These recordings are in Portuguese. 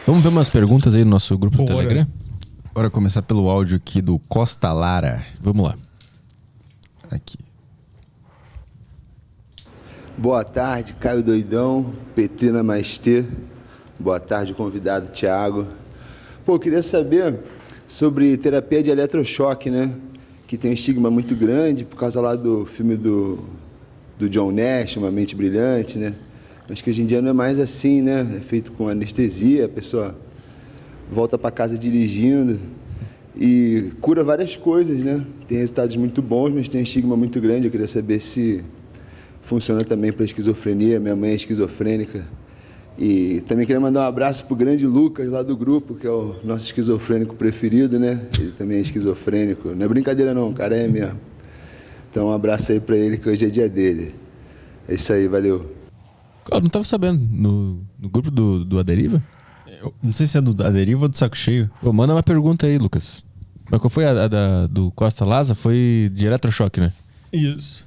Vamos ver umas perguntas aí no nosso grupo do Bora. Telegram? Bora começar pelo áudio aqui do Costa Lara. Vamos lá. Aqui. Boa tarde, Caio Doidão, Petrina Maestê. Boa tarde, convidado Thiago. Pô, eu queria saber sobre terapia de eletrochoque, né? Que tem um estigma muito grande por causa lá do filme do John Nash, Uma Mente Brilhante, né? Mas que hoje em dia não é mais assim, né? É feito com anestesia, a pessoa volta para casa dirigindo e cura várias coisas, né? Tem resultados muito bons, mas tem um estigma muito grande. Eu queria saber se funciona também para esquizofrenia. Minha mãe é esquizofrênica. E também queria mandar um abraço pro grande Lucas lá do grupo, que é o nosso esquizofrênico preferido, né? Ele também é esquizofrênico. Não é brincadeira não, o cara é mesmo. Então um abraço aí para ele, que hoje é dia dele. É isso aí, valeu. Eu não tava sabendo. No grupo do Aderiva? Eu não sei se é da Deriva ou do Saco Cheio. Pô, manda uma pergunta aí, Lucas. Mas qual foi do Costa Laza? Foi de eletrochoque, né? Isso.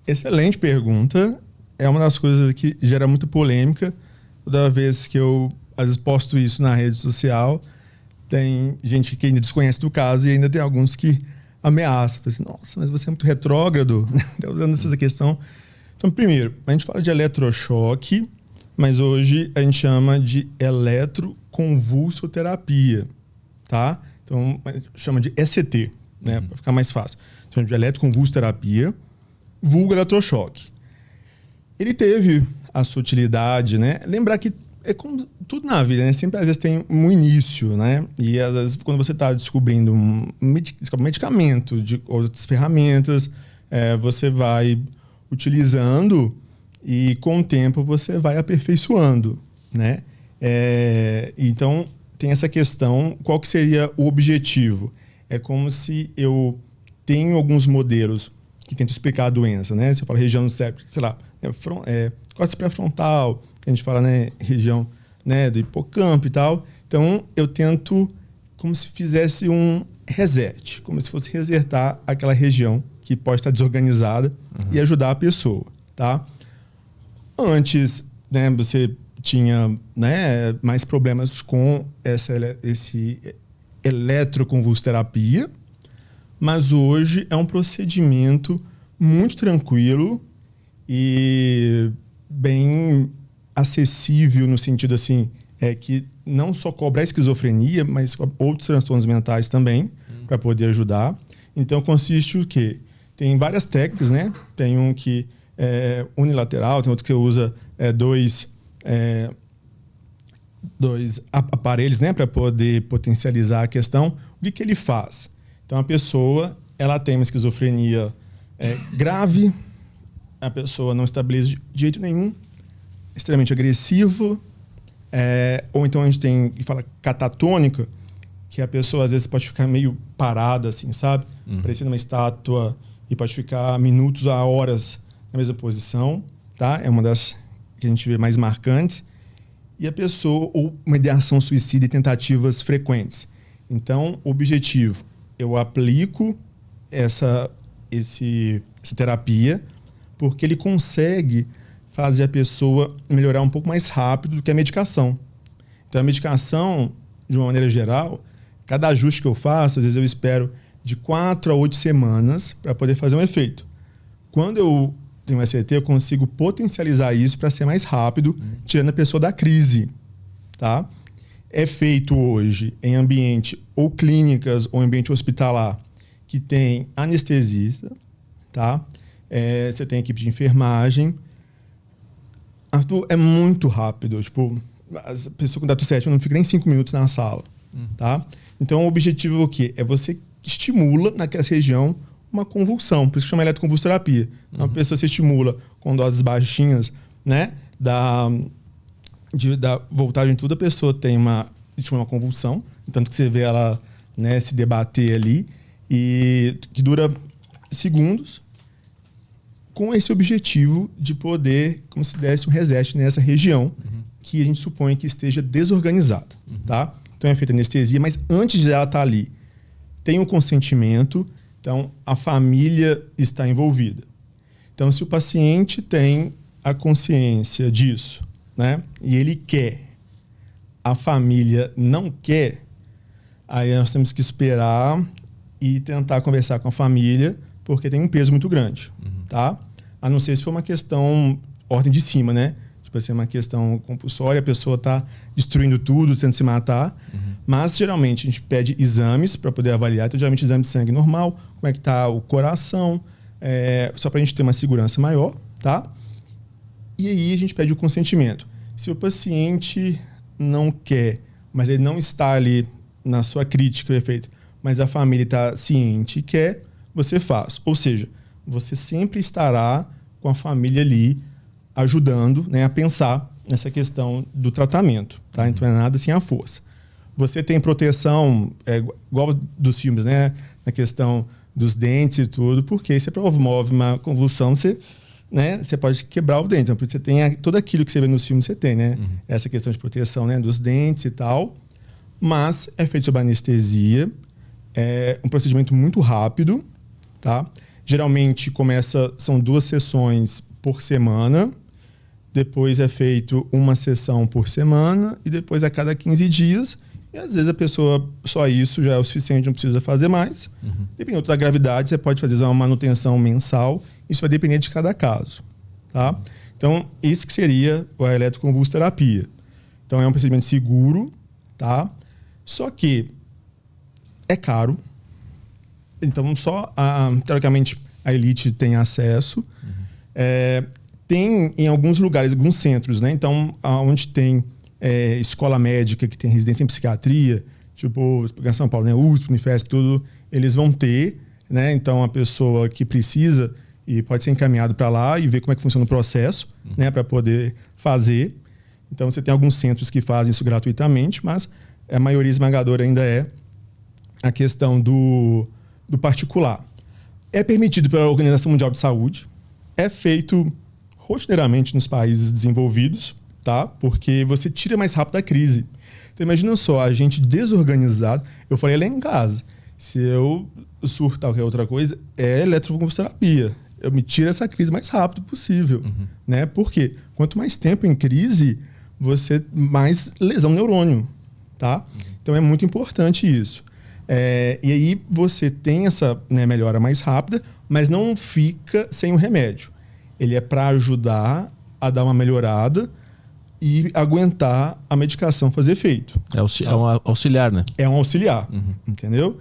Excelente pergunta. É uma das coisas que gera muita polêmica. Toda vez que eu, às vezes, posto isso na rede social, tem gente que ainda desconhece do caso e ainda tem alguns que ameaçam. Fala assim, nossa, mas você é muito retrógrado. Tá usando essa questão. Então, primeiro, a gente fala de eletrochoque, mas hoje a gente chama de eletroconvulsoterapia, tá? Então, a gente chama de ECT, né? Para ficar mais fácil. Chama de eletroconvulsoterapia, vulgo eletrochoque. Ele teve a sua utilidade, né? Lembrar que é como tudo na vida, né? Sempre às vezes tem um início, né? E às vezes quando você está descobrindo um medicamento, de outras ferramentas, você vai utilizando e com o tempo você vai aperfeiçoando, né? Então tem essa questão, qual que seria o objetivo? É como se eu tenho alguns modelos que tentam explicar a doença, né? Se eu falo região do cérebro, sei lá, córtex pré-frontal, a gente fala, né, região, né, do hipocampo e tal. Então eu tento como se fizesse um reset, como se fosse resetar aquela região que pode estar desorganizada e ajudar a pessoa, tá? Antes, né, você tinha, né, mais problemas com esse eletroconvulsoterapia, mas hoje é um procedimento muito tranquilo e bem acessível no sentido assim, que não só cobra a esquizofrenia, mas outros transtornos mentais também, para poder ajudar. Então consiste o quê? Tem várias técnicas, né? Tem um que é unilateral, tem outro que você usa dois aparelhos, né, para poder potencializar a questão. O que ele faz? Então a pessoa, ela tem uma esquizofrenia grave, a pessoa não estabiliza de jeito nenhum, extremamente agressivo, ou então a gente tem que fala catatônica, que a pessoa às vezes pode ficar meio parada, assim, sabe? Parecendo uma estátua, e pode ficar minutos a horas na mesma posição, tá? É uma das que a gente vê mais marcantes. E a pessoa, ou uma ideação suicida e tentativas frequentes. Então, o objetivo, eu aplico essa terapia, porque ele consegue fazer a pessoa melhorar um pouco mais rápido do que a medicação. Então, a medicação, de uma maneira geral, cada ajuste que eu faço, às vezes eu espero de 4 a 8 semanas para poder fazer um efeito. Quando eu tenho um ECT, eu consigo potencializar isso para ser mais rápido, tirando a pessoa da crise, tá? É feito hoje em ambiente ou clínicas ou ambiente hospitalar que tem anestesista, tá? Você tem equipe de enfermagem. Arthur, é muito rápido. Tipo, a pessoa com dato 7 não fica nem 5 minutos na sala, tá? Então, o objetivo é o quê? É você estimula naquela região uma convulsão, por isso que chama eletroconvulsoterapia. Então, a pessoa se estimula com doses baixinhas, né? Da voltagem tudo, a pessoa tem uma convulsão, tanto que você vê ela, né, se debater ali, e que dura segundos, com esse objetivo de poder, como se desse um reset nessa região que a gente supõe que esteja desorganizada, tá? Então é feita anestesia, mas antes de ela estar ali, tem um consentimento, então a família está envolvida. Então, se o paciente tem a consciência disso, né, e ele quer, a família não quer, aí nós temos que esperar e tentar conversar com a família, porque tem um peso muito grande, tá? A não ser se for uma questão ordem de cima, né? Tipo assim, uma questão compulsória, a pessoa tá destruindo tudo, tentando se matar. Mas, geralmente, a gente pede exames para poder avaliar. Então, geralmente, exame de sangue normal, como é que tá o coração, só para a gente ter uma segurança maior, tá? E aí, a gente pede o consentimento. Se o paciente não quer, mas ele não está ali na sua crítica, efeito, mas a família está ciente e quer, você faz. Ou seja, você sempre estará com a família ali ajudando, né, a pensar nessa questão do tratamento, tá? Então, não é nada assim à força. Você tem proteção, igual dos filmes, né? Na questão dos dentes e tudo, porque você promove uma convulsão, você pode quebrar o dente. Então, porque você tem tudo aquilo que você vê nos filmes, você tem, né? Essa questão de proteção, né, dos dentes e tal. Mas é feito sob anestesia, é um procedimento muito rápido, tá? Geralmente são 2 sessões por semana, depois é feito uma sessão por semana e depois a cada 15 dias. E às vezes a pessoa, só isso já é o suficiente, não precisa fazer mais. Dependendo da gravidade, você pode fazer uma manutenção mensal. Isso vai depender de cada caso, tá? Então, esse que seria a eletroconvulsoterapia. Então, é um procedimento seguro, tá? Só que é caro. Então, teoricamente, a elite tem acesso. Tem em alguns lugares, alguns centros, né? Então, onde tem escola médica, que tem residência em psiquiatria, tipo, em São Paulo, né? USP, Unifesp, tudo, eles vão ter, né? Então, a pessoa que precisa e pode ser encaminhado para lá e ver como é que funciona o processo, né? Para poder fazer. Então, você tem alguns centros que fazem isso gratuitamente, mas a maioria esmagadora ainda é a questão do particular. É permitido pela Organização Mundial de Saúde, é feito rotineiramente nos países desenvolvidos, tá? Porque você tira mais rápido a crise. Então, imagina só, a gente desorganizado. Eu falei lá em casa, se eu surtar qualquer outra coisa, é eletroconvulsoterapia. Eu me tiro essa crise mais rápido possível, né? Porque quanto mais tempo em crise, você mais lesão no neurônio, tá? Então, é muito importante isso. E aí, você tem essa, né, melhora mais rápida, mas não fica sem o remédio. Ele é para ajudar a dar uma melhorada e aguentar a medicação fazer efeito. É um auxiliar, né? É um auxiliar, entendeu?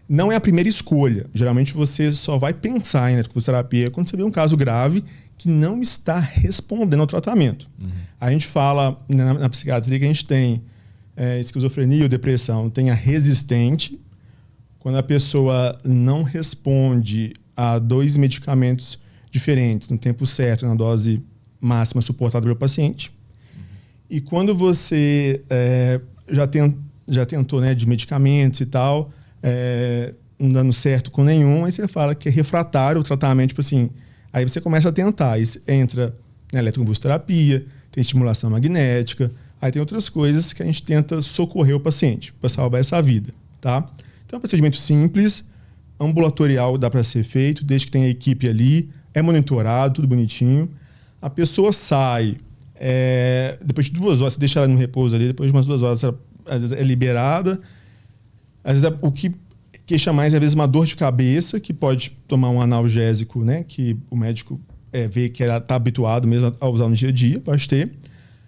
Não é a primeira escolha. Geralmente você só vai pensar em eletroconvulsoterapia quando você vê um caso grave que não está respondendo ao tratamento. A gente fala na psiquiatria que a gente tem esquizofrenia ou depressão, tem a resistente, quando a pessoa não responde a 2 medicamentos diferentes no tempo certo, na dose máxima suportada pelo paciente. E quando você já tentou, né, de medicamentos e tal, não dando certo com nenhum, aí você fala que é refratário o tratamento, tipo assim, aí você começa a tentar, aí entra na eletroconvulsoterapia, tem estimulação magnética, aí tem outras coisas que a gente tenta socorrer o paciente para salvar essa vida, tá? Então é um procedimento simples, ambulatorial dá para ser feito, desde que tenha a equipe ali, é monitorado, tudo bonitinho. A pessoa sai, depois de 2 horas, você deixa ela no repouso ali, depois de umas 2 horas ela, às vezes, é liberada. Às vezes o que queixa mais é, às vezes, uma dor de cabeça, que pode tomar um analgésico, né? Que o médico vê que ela está habituado mesmo a usar no dia a dia, pode ter.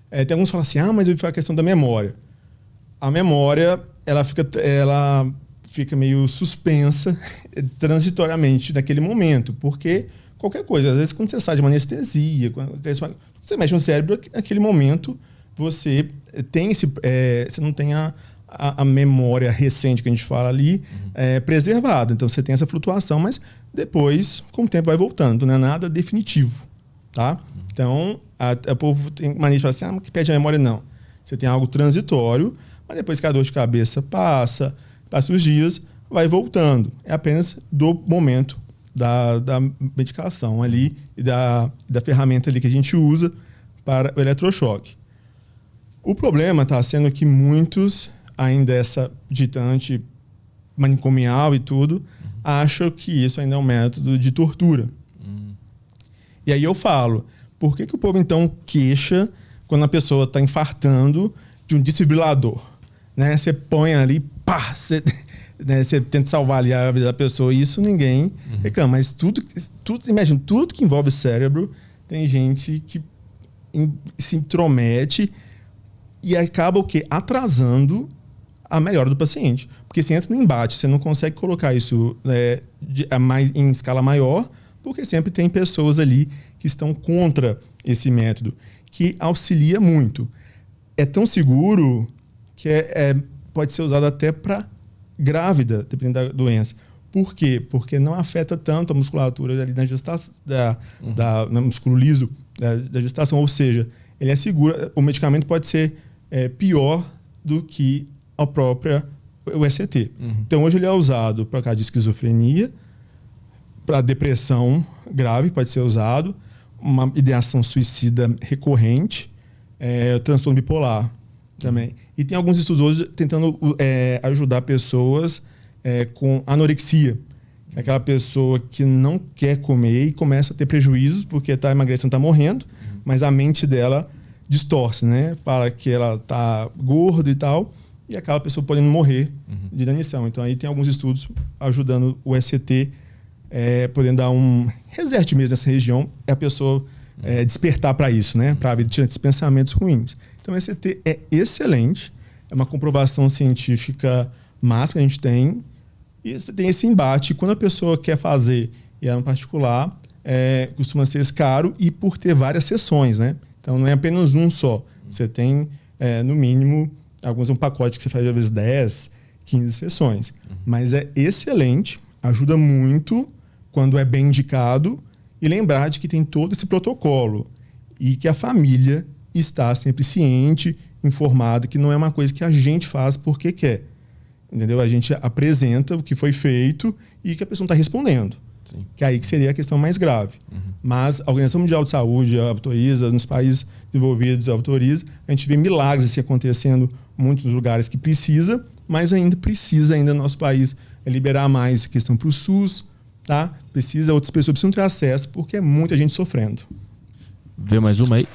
Tem alguns que falam assim, mas eu vi a questão da memória. A memória, ela fica meio suspensa transitoriamente naquele momento, porque qualquer coisa, às vezes quando você sai de uma anestesia, quando você mexe no cérebro, naquele momento você tem você não tem a memória recente que a gente fala ali preservada, então você tem essa flutuação, mas depois, com o tempo, vai voltando, então não é nada definitivo, tá? Então, o povo tem mania de falar assim, que perde a memória, não. Você tem algo transitório, mas depois que a dor de cabeça passa os dias, vai voltando. É apenas do momento da medicação ali e da ferramenta ali que a gente usa para o eletrochoque. O problema está sendo que muitos, ainda essa ditante manicomial e tudo, acham que isso ainda é um método de tortura. E aí eu falo, por que o povo então queixa quando a pessoa está infartando de um desfibrilador, né? Você põe ali, pá, você tenta salvar ali a vida da pessoa, isso ninguém reclama. Mas tudo, imagina, tudo que envolve cérebro, tem gente que se intromete e acaba o quê? Atrasando a melhora do paciente. Porque você entra no embate, você não consegue colocar isso em escala maior, porque sempre tem pessoas ali que estão contra esse método, que auxilia muito. É tão seguro que pode ser usado até para grávida, dependendo da doença. Por quê? Porque não afeta tanto a musculatura ali na gestação, no músculo liso da gestação. Ou seja, ele é seguro. O medicamento pode ser pior do que o ECT. Então, hoje ele é usado para caso de esquizofrenia, para depressão grave, pode ser usado, uma ideação suicida recorrente, transtorno bipolar também. E tem alguns estudos hoje tentando ajudar pessoas com anorexia. Aquela pessoa que não quer comer e começa a ter prejuízos porque está emagrecendo, está morrendo, mas a mente dela distorce, né? Para que ela está gorda e tal, e acaba a pessoa podendo morrer de inanição. Então aí tem alguns estudos ajudando o ECT, podendo dar um reset mesmo nessa região, e a pessoa despertar para isso, né? Para tirar esses pensamentos ruins. Então o ECT é excelente, é uma comprovação científica máxima que a gente tem, e você tem esse embate. Quando a pessoa quer fazer, e é um particular, costuma ser caro e por ter várias sessões, né? Então não é apenas um só. Você tem, no mínimo, um pacote que você faz às vezes 10, 15 sessões. Mas é excelente, ajuda muito quando é bem indicado, e lembrar de que tem todo esse protocolo e que a família está sempre ciente, informada, que não é uma coisa que a gente faz porque quer. Entendeu? A gente apresenta o que foi feito e que a pessoa não está respondendo. Sim. Que aí que seria a questão mais grave. Mas a Organização Mundial de Saúde autoriza, nos países desenvolvidos autoriza, a gente vê milagres assim acontecendo em muitos lugares que precisa, mas ainda precisa no nosso país liberar mais a questão para o SUS, tá? Outras pessoas precisam ter acesso, porque é muita gente sofrendo. Vê mais uma aí.